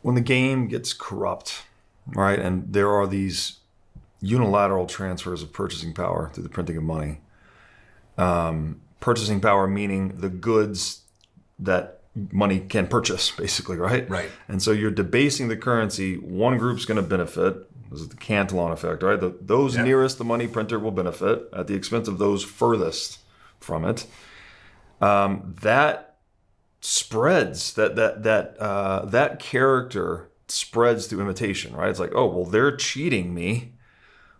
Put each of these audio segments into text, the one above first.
when the game gets corrupt, right, and there are these unilateral transfers of purchasing power through the printing of money, purchasing power meaning the goods that money can purchase, basically, right? Right. And so you're debasing the currency. One group's going to benefit. This is the Cantillon effect, right? Those nearest the money printer will benefit at the expense of those furthest from it. That spreads, that character spreads through imitation, right? It's like, oh, well, they're cheating me.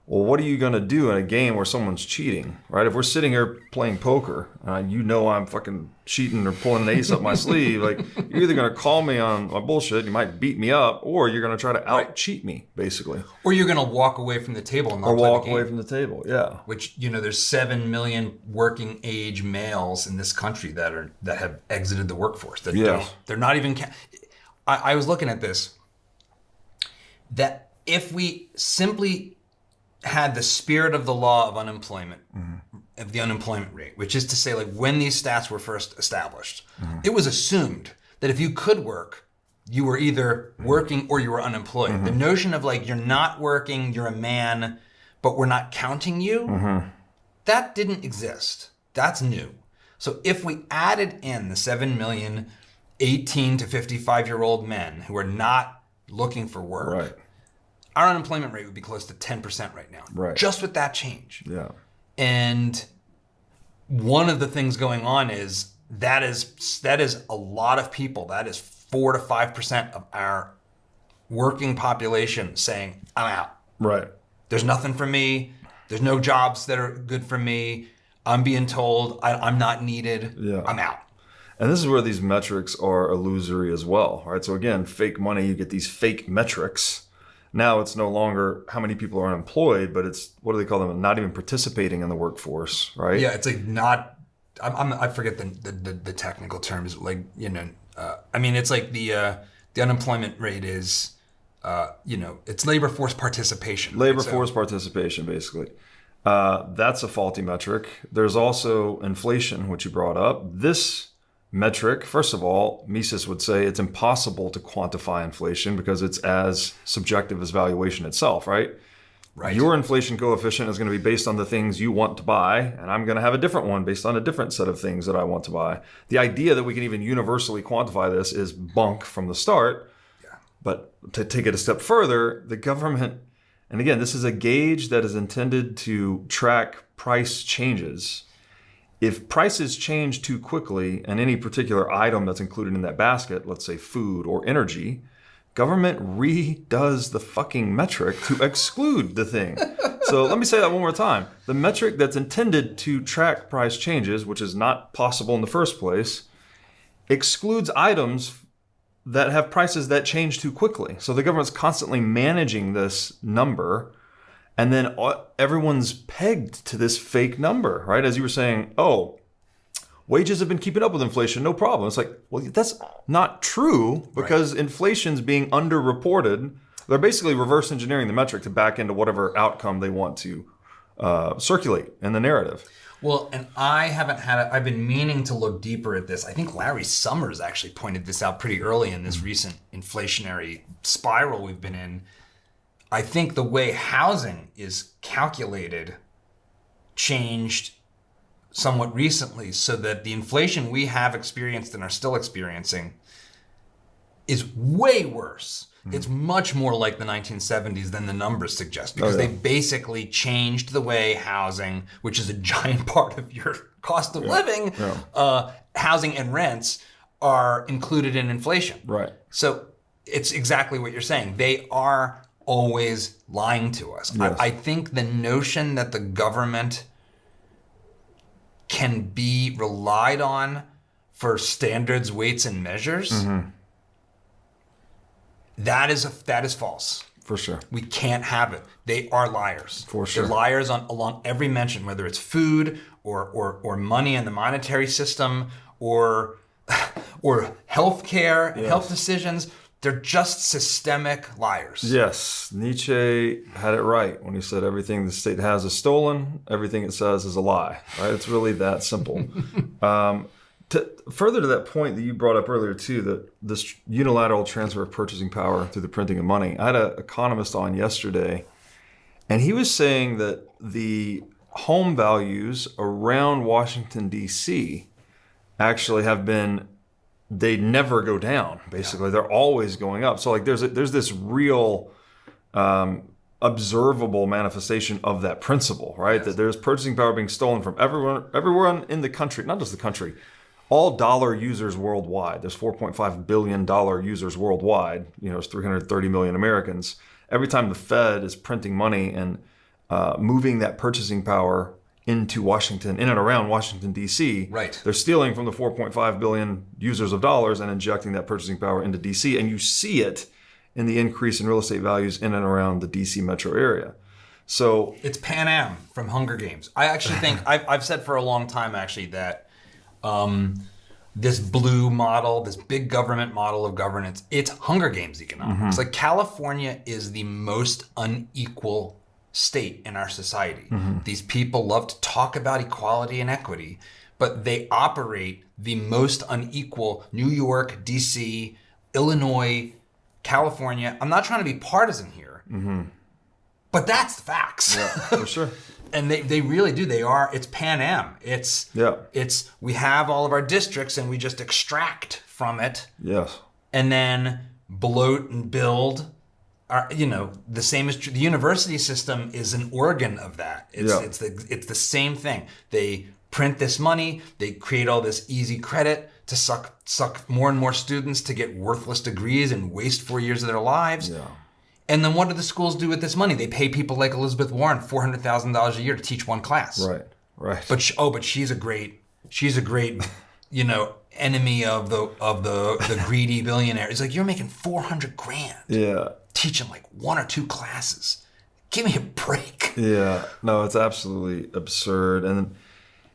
Well, what are you going to do in a game where someone's cheating, right? If we're sitting here playing poker, you know I'm fucking cheating or pulling an ace up my sleeve, like, you're either going to call me on my bullshit, you might beat me up, or you're going to try to out-cheat me, basically. Or you're going to walk away from the table and not or play walk the game. away from the table, yeah. Which, there's 7 million working age males in this country that have exited the workforce. They're not even... I was looking at this, that if we simply had the spirit of the law of unemployment, of the unemployment rate, which is to say, like, when these stats were first established, it was assumed that if you could work, you were either working or you were unemployed. The notion of, like, you're not working, you're a man, but we're not counting you, that didn't exist. That's new. So if we added in the 7 million 18 to 55-year-old men who are not looking for work, Right. our unemployment rate would be close to 10% right now. Right. Just with that change. Yeah. And one of the things going on is that is a lot of people. That is 4 to 5% of our working population saying, I'm out. Right. There's nothing for me. There's no jobs that are good for me. I'm being told I'm not needed. Yeah. I'm out. And this is where these metrics are illusory as well, right? So again, fake money, you get these fake metrics. Now it's no longer how many people are unemployed, but it's, what do they call them? Not even participating in the workforce, right? Yeah, it's like not. I forget the technical terms. Like, it's like the unemployment rate is, it's labor force participation. Labor force participation, basically. That's a faulty metric. There's also inflation, which you brought up. This metric, first of all, Mises would say it's impossible to quantify inflation because it's as subjective as valuation itself, right? Right. Your inflation coefficient is going to be based on the things you want to buy, and I'm going to have a different one based on a different set of things that I want to buy. The idea that we can even universally quantify this is bunk from the start. Yeah. But to take it a step further, the government, and again, this is a gauge that is intended to track price changes. If prices change too quickly and any particular item that's included in that basket, let's say food or energy, government redoes the fucking metric to exclude the thing. So let me say that one more time. The metric that's intended to track price changes, which is not possible in the first place, excludes items that have prices that change too quickly. So the government's constantly managing this number, and then everyone's pegged to this fake number, right? As you were saying, oh, wages have been keeping up with inflation, no problem. It's like, well, that's not true because inflation's being underreported. They're basically reverse engineering the metric to back into whatever outcome they want to circulate in the narrative. Well, and I've been meaning to look deeper at this. I think Larry Summers actually pointed this out pretty early in this recent inflationary spiral we've been in. I think the way housing is calculated changed somewhat recently, so that the inflation we have experienced and are still experiencing is way worse. It's much more like the 1970s than the numbers suggest, because they basically changed the way housing, which is a giant part of your cost of living, housing and rents are included in inflation. Right. So it's exactly what you're saying. They are always lying to us. Yes. I think the notion that the government can be relied on for standards, weights, and measures, that is false. For sure. We can't have it. They are liars. For sure. They're liars along every mention, whether it's food or money in the monetary system or healthcare and health decisions. They're just systemic liars. Yes, Nietzsche had it right when he said everything the state has is stolen, everything it says is a lie. Right? It's really that simple. Further to that point that you brought up earlier too, that this unilateral transfer of purchasing power through the printing of money. I had an economist on yesterday, and he was saying that the home values around Washington, D.C. actually they never go down. Basically, they're always going up. So like there's this real observable manifestation of that principle, right? Yes. That there's purchasing power being stolen from everyone in the country, not just the country. All dollar users worldwide. There's 4.5 billion dollar users worldwide. There's 330 million Americans. Every time the Fed is printing money and moving that purchasing power into Washington, in and around Washington, D.C., right, they're stealing from the 4.5 billion users of dollars and injecting that purchasing power into D.C. And you see it in the increase in real estate values in and around the D.C. metro area. So it's Pan Am from Hunger Games. I actually think I've said for a long time actually that this blue model, this big government model of governance, it's Hunger Games economics. Like California is the most unequal state in our society. These people love to talk about equality and equity, but they operate the most unequal. New York, DC, Illinois, California. I'm not trying to be partisan here, but that's the facts. Yeah, for sure. And they really do. It's Pan Am. It's we have all of our districts and we just extract from it. Yes. And then bloat and build. The same is true. The university system is an organ of that. It's the same thing. They print this money. They create all this easy credit to suck more and more students to get worthless degrees and waste 4 years of their lives. Yeah. And then what do the schools do with this money? They pay people like Elizabeth Warren $400,000 a year to teach one class. Right. But she's a great, enemy of the greedy billionaire. It's like, you're making $400,000. Yeah. Teaching like 1 or 2 classes. Give me a break. Yeah. No, it's absolutely absurd. And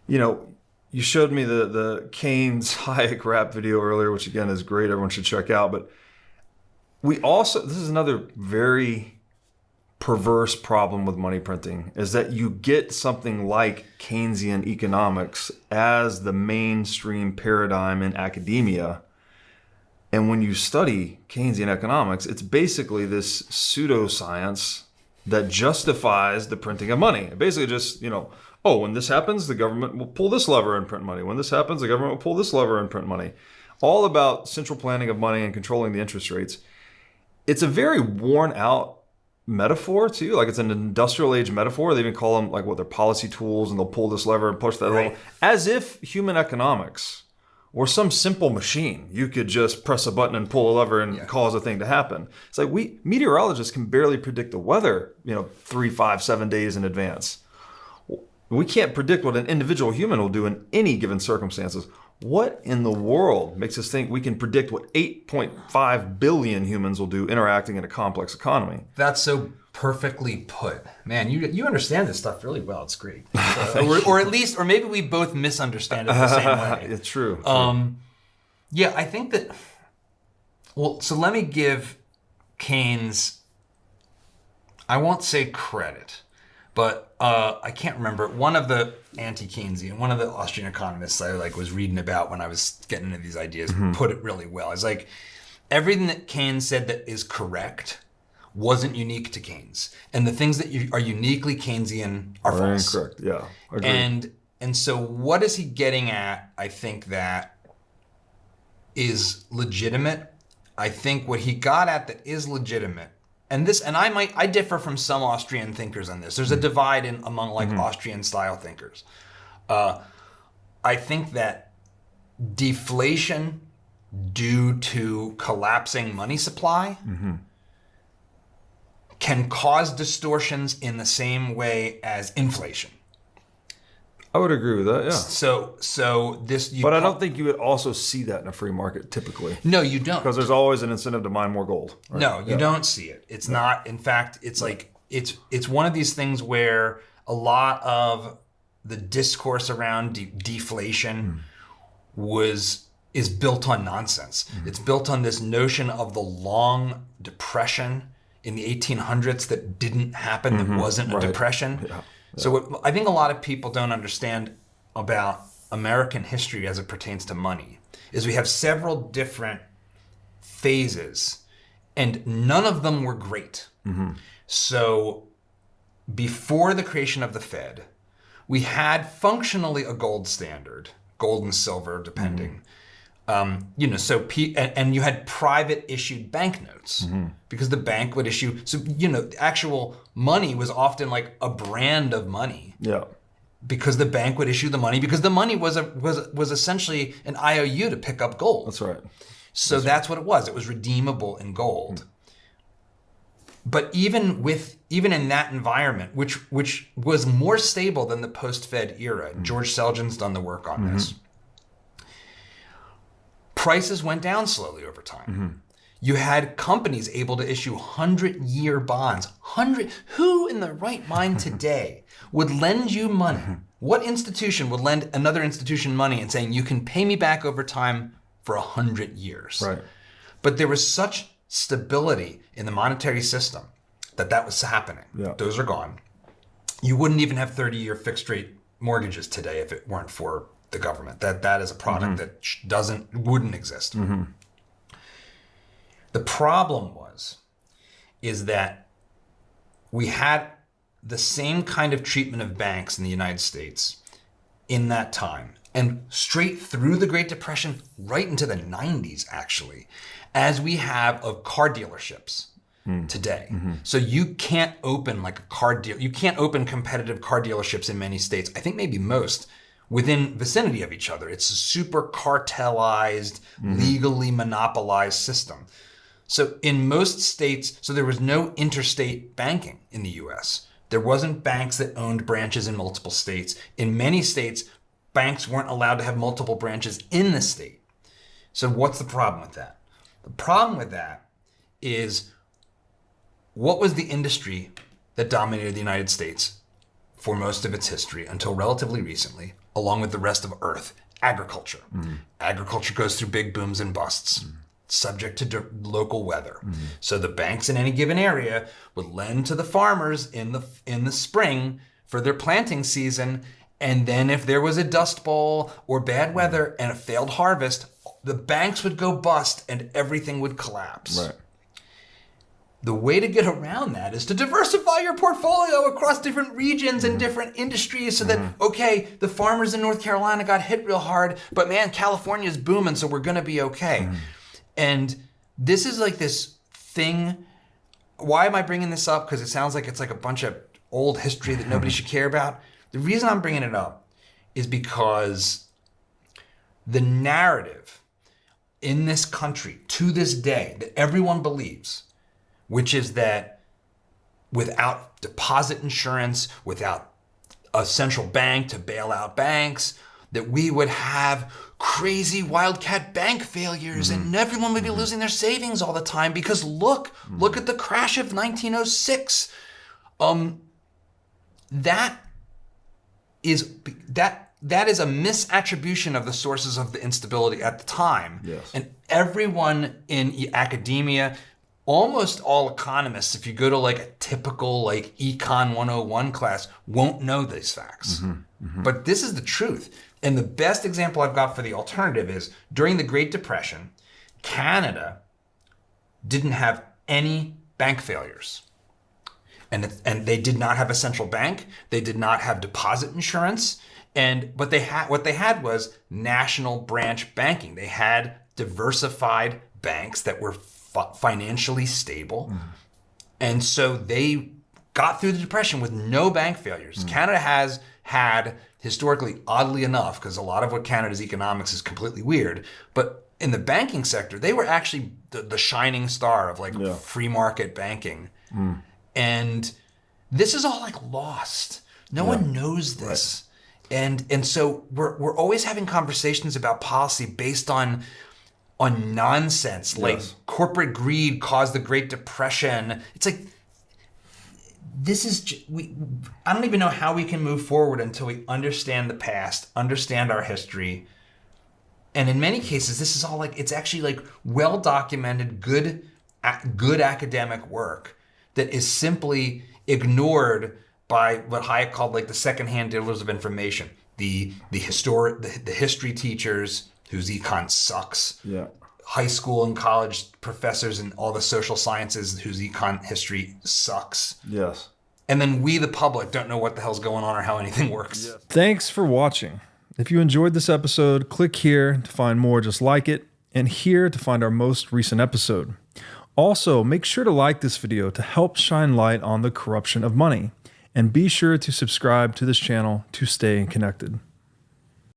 you showed me the Keynes Hayek rap video earlier, which again is great. Everyone should check out. But this is another very perverse problem with money printing, is that you get something like Keynesian economics as the mainstream paradigm in academia. And when you study Keynesian economics, it's basically this pseudoscience that justifies the printing of money. It basically just, when this happens, the government will pull this lever and print money. When this happens, the government will pull this lever and print money. All about central planning of money and controlling the interest rates. It's a very worn out metaphor too. Like it's an industrial age metaphor. They even call them like their policy tools, and they'll pull this lever and push that lever. As if human economics were some simple machine. You could just press a button and pull a lever and cause a thing to happen. It's like meteorologists can barely predict the weather, 3, 5, 7 days in advance. We can't predict what an individual human will do in any given circumstances. What in the world makes us think we can predict what 8.5 billion humans will do interacting in a complex economy? That's so perfectly put. Man, you understand this stuff really well. It's great. Or maybe we both misunderstand it the same way. It's true. Yeah, I think that, so let me give Keynes, I won't say credit, but I can't remember. One of the anti-Keynesian, one of the Austrian economists I was reading about when I was getting into these ideas, put it really well. It's like, everything that Keynes said that is correct wasn't unique to Keynes, and the things that are uniquely Keynesian are false. Incorrect. Yeah, agreed. And so what is he getting at? I think that is legitimate. I think what he got at that is legitimate. And I differ from some Austrian thinkers on this. There's a divide among Austrian style thinkers. I think that deflation due to collapsing money supply can cause distortions in the same way as inflation. I would agree with that, yeah. So this... But I don't think you would also see that in a free market typically. No, you don't. Because there's always an incentive to mine more gold. Right? No, you don't see it. It's not. In fact, it's it's one of these things where a lot of the discourse around deflation is built on nonsense. It's built on this notion of the long depression in the 1800s that didn't happen, that wasn't a depression. Yeah. So what I think a lot of people don't understand about American history as it pertains to money is we have several different phases, and none of them were great. So before the creation of the Fed, we had functionally a gold standard, gold and silver, depending. And you had private issued banknotes because the bank would issue. So, actual money was often like a brand of money. Yeah. Because the bank would issue the money, because the money was essentially an IOU to pick up gold. That's right. So that's what it was. It was redeemable in gold. But even in that environment, which was more stable than the post-Fed era, George Selgin's done the work on this, prices went down slowly over time. You had companies able to issue 100-year bonds. Who in their right mind today would lend you money? What institution would lend another institution money and saying, you can pay me back over time for 100 years? Right. But there was such stability in the monetary system that was happening. Yeah. Those are gone. You wouldn't even have 30-year fixed rate mortgages today if it weren't for the government. That is a product that wouldn't exist. The problem is that we had the same kind of treatment of banks in the United States in that time, and straight through the Great Depression, right into the 90s, actually, as we have of car dealerships today. So you can't open like a car deal. You can't open competitive car dealerships in many states. I think maybe most within vicinity of each other. It's a super cartelized, legally monopolized system. So in most states, so there was no interstate banking in the US. There wasn't banks that owned branches in multiple states. In many states, banks weren't allowed to have multiple branches in the state. So what's the problem with that? The problem with that is, what was the industry that dominated the United States for most of its history until relatively recently, along with the rest of Earth? Agriculture. Agriculture goes through big booms and busts, subject to local weather. So the banks in any given area would lend to the farmers in the spring for their planting season, and then if there was a dust bowl or bad weather and a failed harvest, the banks would go bust and everything would collapse. Right. The way to get around that is to diversify your portfolio across different regions and different industries so that, okay, the farmers in North Carolina got hit real hard, but man, California's booming, so we're going to be okay. And this is like this thing. Why am I bringing this up? Because it sounds like it's like a bunch of old history that nobody should care about. The reason I'm bringing it up is because the narrative in this country to this day that everyone believes, which is that without deposit insurance, without a central bank to bail out banks, that we would have crazy wildcat bank failures and everyone would be losing their savings all the time because look at the crash of 1906. That is a misattribution of the sources of the instability at the time. Yes. And everyone in academia, almost all economists, if you go to like a typical like Econ 101 class, won't know these facts. But this is the truth. And the best example I've got for the alternative is during the Great Depression, Canada didn't have any bank failures. And they did not have a central bank. They did not have deposit insurance. But what they had was national branch banking. They had diversified banks that were financially stable. And so they got through the Depression with no bank failures. Canada has had, historically, oddly enough, because a lot of what Canada's economics is completely weird, but in the banking sector, they were actually the shining star of like free market banking. And this is all like lost. No one knows this. Right. And so we're always having conversations about policy based on nonsense, like corporate greed caused the Great Depression. It's like, this is, I don't even know how we can move forward until we understand the past, understand our history. And in many cases, this is all like, it's actually like well-documented, good academic work that is simply ignored by what Hayek called like the secondhand dealers of information. the history teachers whose econ sucks. Yeah. High school and college professors and all the social sciences whose econ history sucks. Yes. And then we, the public, don't know what the hell's going on or how anything works. Yes. Thanks for watching. If you enjoyed this episode, click here to find more just like it, and here to find our most recent episode. Also, make sure to like this video to help shine light on the corruption of money, and be sure to subscribe to this channel to stay connected.